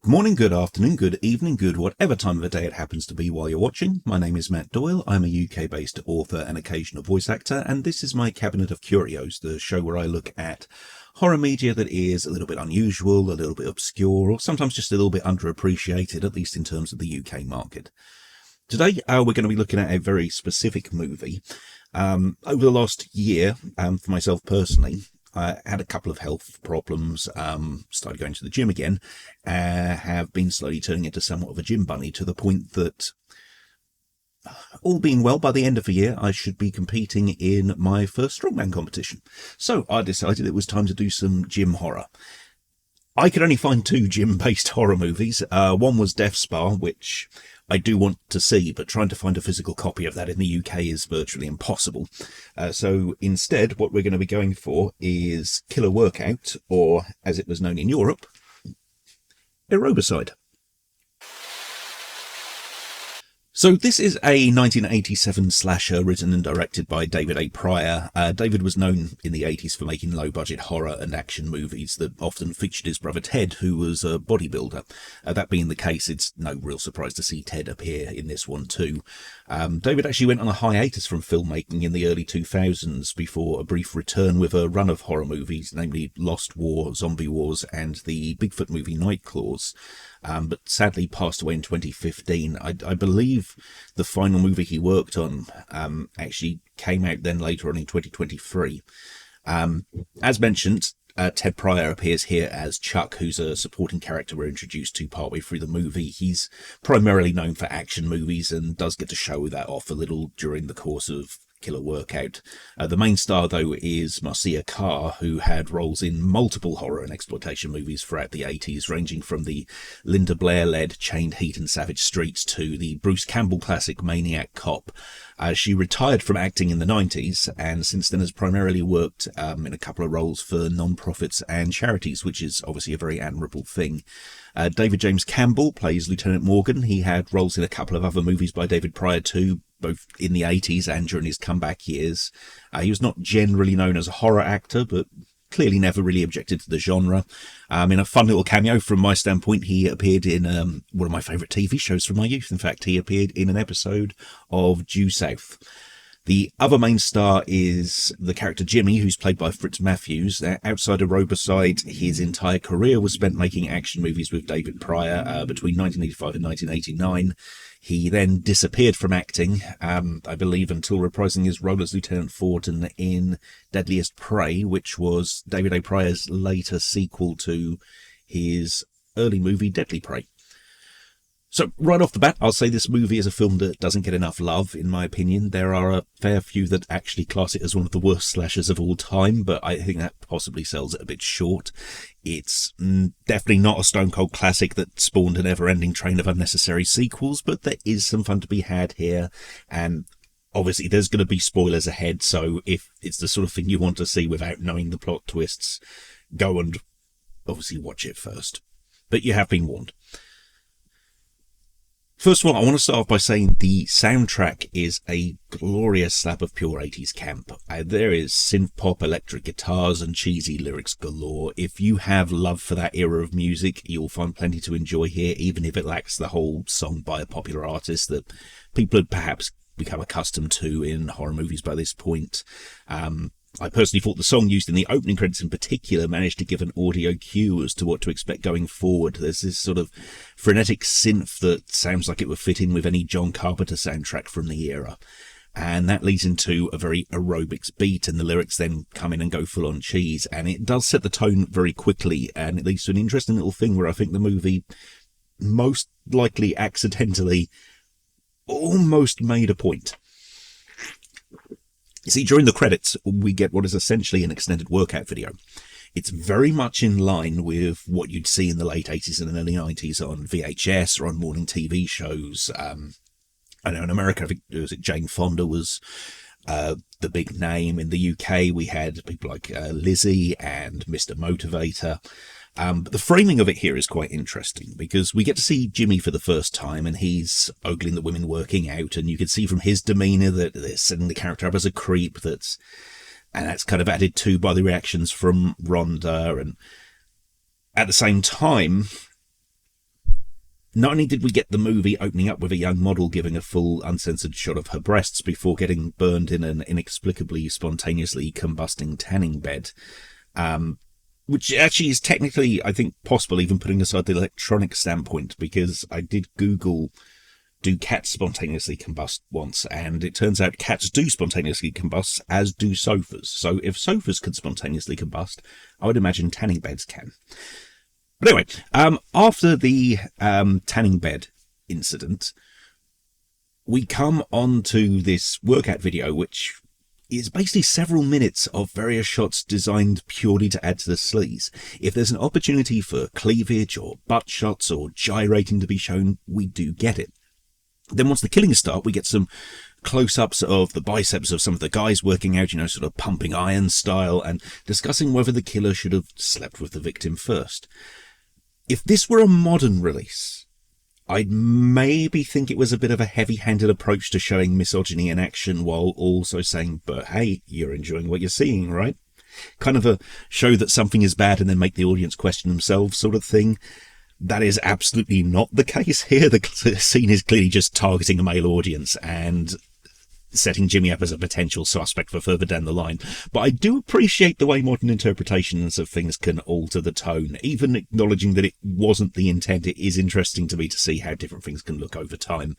morning, good afternoon, good evening, good whatever time of the day it happens to be while you're watching. My name is Matt Doyle. I'm a UK-based author and occasional voice actor, and this is my Cabinet of Curios, the show where I look at horror media that is a little bit unusual, a little bit obscure, or sometimes just a little bit underappreciated, at least in terms of the UK market. Today, we're going to be looking at a very specific movie. Over the last year, for myself personally, I had a couple of health problems, started going to the gym again, have been slowly turning into somewhat of a gym bunny to the point that, all being well, by the end of the year, I should be competing in my first strongman competition. So I decided it was time to do some gym horror. I could only find two gym-based horror movies. One was Death Spa, which I do want to see, but trying to find a physical copy of that in the UK is virtually impossible. So instead, what we're going to be going for is Killer Workout, or as it was known in Europe, Aerobicide. So this is a 1987 slasher written and directed by David A. Pryor. David was known in the 80s for making low-budget horror and action movies that often featured his brother Ted, who was a bodybuilder. That being the case, it's no real surprise to see Ted appear in this one too. David actually went on a hiatus from filmmaking in the early 2000s before a brief return with a run of horror movies, namely Lost War, Zombie Wars, and the Bigfoot movie Nightclaws. But sadly passed away in 2015. I believe the final movie he worked on actually came out then later on in 2023. As mentioned, Ted Pryor appears here as Chuck, who's a supporting character we're introduced to partway through the movie. He's primarily known for action movies and does get to show that off a little during the course of Killer Workout. The main star, though, is Marcia Carr, who had roles in multiple horror and exploitation movies throughout the 80s, ranging from the Linda Blair-led Chained Heat and Savage Streets to the Bruce Campbell classic Maniac Cop. She retired from acting in the 90s and since then has primarily worked in a couple of roles for non-profits and charities, which is obviously a very admirable thing. David James Campbell plays Lieutenant Morgan. He had roles in a couple of other movies by David Pryor too, both in the 80s and during his comeback years. He was not generally known as a horror actor, but clearly never really objected to the genre. In a fun little cameo from my standpoint, he appeared in one of my favourite TV shows from my youth. In fact, he appeared in an episode of Due South. The other main star is the character Jimmy, who's played by Fritz Matthews. Outside of Aerobicide, his entire career was spent making action movies with David Pryor between 1985 and 1989. He then disappeared from acting, I believe, until reprising his role as Lieutenant Thornton in Deadliest Prey, which was David A. Pryor's later sequel to his early movie Deadly Prey. So, right off the bat, I'll say this movie is a film that doesn't get enough love, in my opinion. There are a fair few that actually class it as one of the worst slashers of all time, but I think that possibly sells it a bit short. It's definitely not a stone-cold classic that spawned an ever-ending train of unnecessary sequels, but there is some fun to be had here, and obviously there's going to be spoilers ahead, so if it's the sort of thing you want to see without knowing the plot twists, go and obviously watch it first. But you have been warned. First of all, I want to start off by saying the soundtrack is a glorious slap of pure 80s camp. There is synth-pop, electric guitars, and cheesy lyrics galore. If you have love for that era of music, you'll find plenty to enjoy here, even if it lacks the whole song by a popular artist that people had perhaps become accustomed to in horror movies by this point. I personally thought the song used in the opening credits in particular managed to give an audio cue as to what to expect going forward. There's this sort of frenetic synth that sounds like it would fit in with any John Carpenter soundtrack from the era. And that leads into a very aerobics beat, and the lyrics then come in and go full on cheese. And it does set the tone very quickly, and it leads to an interesting little thing where I think the movie most likely accidentally almost made a point. You see, during the credits, we get what is essentially an extended workout video. It's very much in line with what you'd see in the late 80s and early 90s on VHS or on morning TV shows. I know in America, I think was it Jane Fonda was the big name. In the UK, we had people like Lizzie and Mr. Motivator. But the framing of it here is quite interesting because we get to see Jimmy for the first time and he's ogling the women working out, and you can see from his demeanour that they're setting the character up as a creep, and that's kind of added to by the reactions from Rhonda. And at the same time, Not only did we get the movie opening up with a young model giving a full uncensored shot of her breasts before getting burned in an inexplicably spontaneously combusting tanning bed, which actually is technically, I think, possible, even putting aside the electronic standpoint, because I did Google, do cats spontaneously combust once, and it turns out cats do spontaneously combust, as do sofas. So if sofas could spontaneously combust, I would imagine tanning beds can. But anyway, after the tanning bed incident, we come on to this workout video, which is basically several minutes of various shots designed purely to add to the sleaze. If there's an opportunity for cleavage or butt shots or gyrating to be shown, we do get it. Then once the killings start, we get some close-ups of the biceps of some of the guys working out, sort of pumping iron style, and discussing whether the killer should have slept with the victim first. If this were a modern release, I'd maybe think it was a bit of a heavy-handed approach to showing misogyny in action while also saying, but hey, you're enjoying what you're seeing, right? Kind of a show that something is bad and then make the audience question themselves sort of thing. That is absolutely not the case here. The scene is clearly just targeting a male audience and setting Jimmy up as a potential suspect for further down the line. But I do appreciate the way modern interpretations of things can alter the tone. Even acknowledging that it wasn't the intent, it is interesting to me to see how different things can look over time.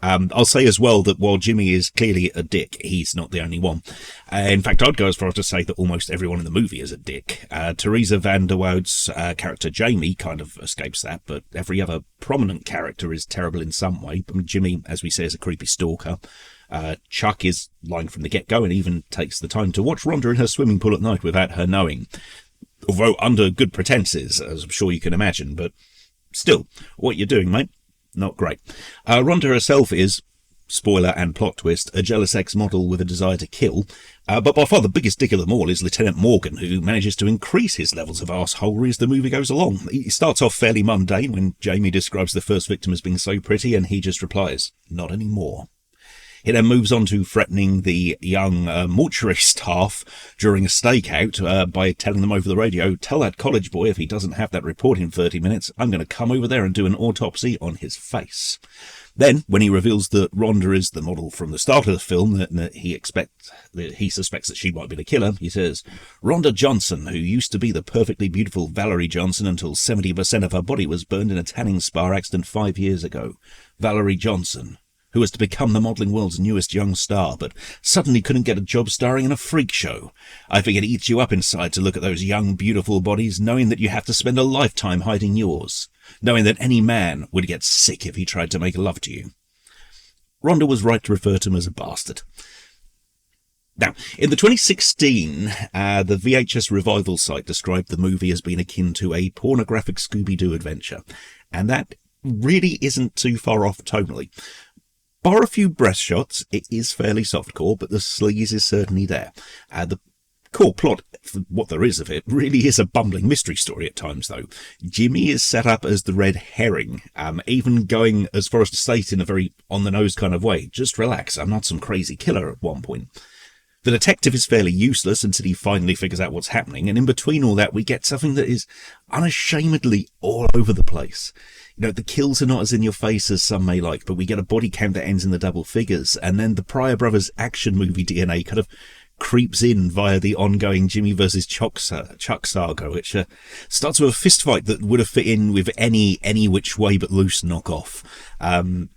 I'll say as well that while Jimmy is clearly a dick, he's not the only one. In fact, I'd go as far as to say that almost everyone in the movie is a dick. Teresa van der Woud's character Jamie kind of escapes that, but every other prominent character is terrible in some way. Jimmy, as we say, is a creepy stalker. Chuck is lying from the get-go and even takes the time to watch Rhonda in her swimming pool at night without her knowing. Although under good pretenses, as I'm sure you can imagine, but still, what you're doing, mate? Not great. Rhonda herself is, spoiler and plot twist, a jealous ex-model with a desire to kill. But by far the biggest dick of them all is Lieutenant Morgan, who manages to increase his levels of arseholery as the movie goes along. He starts off fairly mundane when Jamie describes the first victim as being so pretty, and he just replies, not anymore. He then moves on to threatening the young mortuary staff during a stakeout by telling them over the radio, tell that college boy if he doesn't have that report in 30 minutes, I'm going to come over there and do an autopsy on his face. Then, when he reveals that Rhonda is the model from the start of the film, that he suspects that she might be the killer, he says, Rhonda Johnson, who used to be the perfectly beautiful Valerie Johnson until 70% of her body was burned in a tanning spa accident 5 years ago. Valerie Johnson, who was to become the modelling world's newest young star, but suddenly couldn't get a job starring in a freak show. I think it eats you up inside to look at those young, beautiful bodies, knowing that you have to spend a lifetime hiding yours, knowing that any man would get sick if he tried to make love to you. Rhonda was right to refer to him as a bastard. Now, in the 2016, the VHS Revival site described the movie as being akin to a pornographic Scooby-Doo adventure, and that really isn't too far off tonally. Bar a few breast shots, it is fairly softcore, but the sleaze is certainly there. The core plot, for what there is of it, really is a bumbling mystery story at times, though. Jimmy is set up as the red herring, even going as far as to state in a very on-the-nose kind of way, just relax, I'm not some crazy killer at one point. The detective is fairly useless until he finally figures out what's happening, and in between all that we get something that is unashamedly all over the place. The kills are not as in your face as some may like, but we get a body count that ends in the double figures, and then the Pryor brothers action movie DNA kind of creeps in via the ongoing Jimmy versus Chuck saga, which starts with a fist fight that would have fit in with any which way but loose knockoff,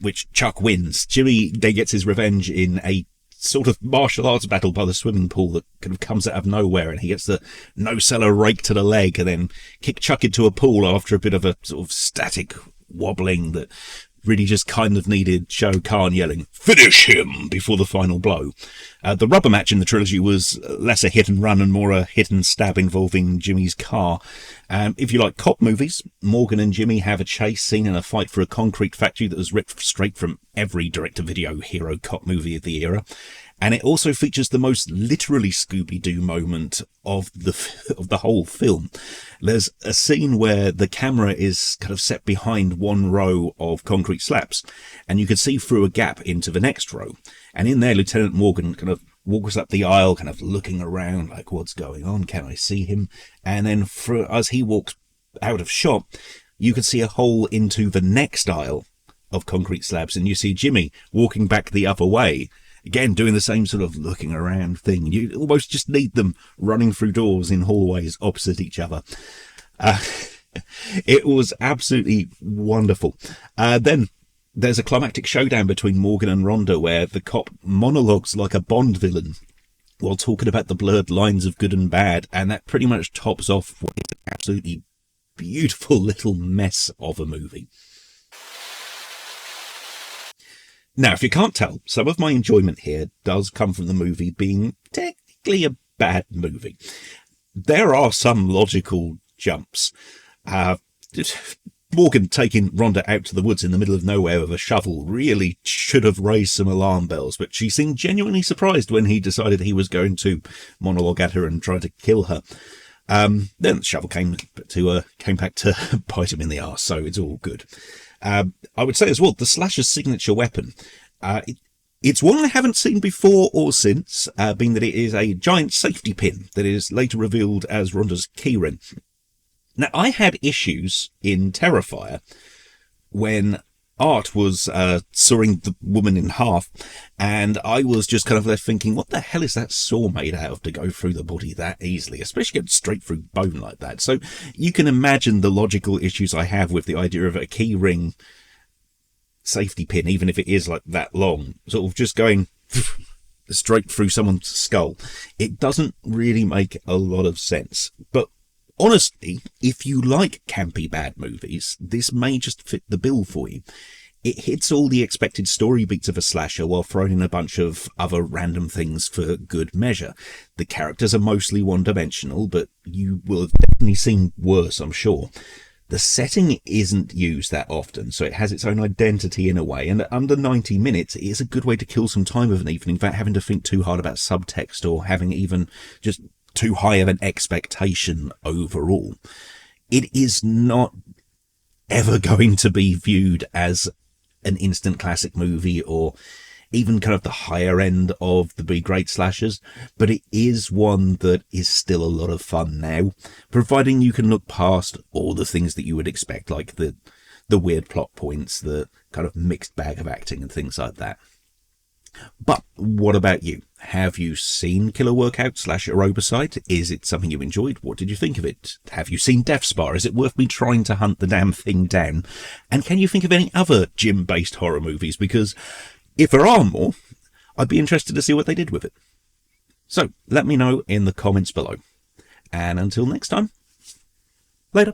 which Chuck wins. Jimmy then gets his revenge in a sort of martial arts battle by the swimming pool that kind of comes out of nowhere, and he gets the no-seller rake to the leg and then kick Chuck into a pool after a bit of a sort of static wobbling that really just kind of needed Shao Kahn yelling, finish him, before the final blow. The rubber match in the trilogy was less a hit and run and more a hit and stab involving Jimmy's car. If you like cop movies, Morgan and Jimmy have a chase scene in a fight for a concrete factory that was ripped straight from every direct-to-video hero cop movie of the era. And it also features the most literally Scooby-Doo moment of the whole film. There's a scene where the camera is kind of set behind one row of concrete slabs, and you can see through a gap into the next row. And in there, Lieutenant Morgan kind of walks up the aisle, kind of looking around, like, what's going on? Can I see him? And then as he walks out of shot, you could see a hole into the next aisle of concrete slabs, and you see Jimmy walking back the other way, again doing the same sort of looking around thing. You almost just need them running through doors in hallways opposite each other. It was absolutely wonderful. Then there's a climactic showdown between Morgan and Rhonda where the cop monologues like a Bond villain while talking about the blurred lines of good and bad, and that pretty much tops off what is an absolutely beautiful little mess of a movie. Now, if you can't tell, some of my enjoyment here does come from the movie being technically a bad movie. There are some logical jumps. Morgan taking Rhonda out to the woods in the middle of nowhere with a shovel really should have raised some alarm bells, but she seemed genuinely surprised when he decided he was going to monologue at her and try to kill her. Then the shovel came back to bite him in the arse, so it's all good. I would say as well, the slasher's signature weapon, it's one I haven't seen before or since, being that it is a giant safety pin that is later revealed as Rhonda's keyring. Now, I had issues in Terrifier when Art was sawing the woman in half, and I was just kind of left thinking, what the hell is that saw made out of to go through the body that easily, especially going straight through bone like that? So you can imagine the logical issues I have with the idea of a key ring safety pin, even if it is like that long, sort of just going straight through someone's skull. It doesn't really make a lot of sense, but honestly, if you like campy bad movies, this may just fit the bill for you. It hits all the expected story beats of a slasher while throwing in a bunch of other random things for good measure. The characters are mostly one-dimensional, but you will have definitely seen worse, I'm sure. The setting isn't used that often, so it has its own identity in a way, and at under 90 minutes, it is a good way to kill some time of an evening without having to think too hard about subtext or having even just too high of an expectation overall. It is not ever going to be viewed as an instant classic movie or even kind of the higher end of the B-grade slashers, but it is one that is still a lot of fun now, providing you can look past all the things that you would expect, like the weird plot points, the kind of mixed bag of acting and things like that. But what about you? Have you seen Killer Workout / Aerobicide? Is it something you enjoyed? What did you think of it? Have you seen Death Spa? Is it worth me trying to hunt the damn thing down? And can you think of any other gym-based horror movies? Because if there are more, I'd be interested to see what they did with it. So let me know in the comments below. And until next time, later.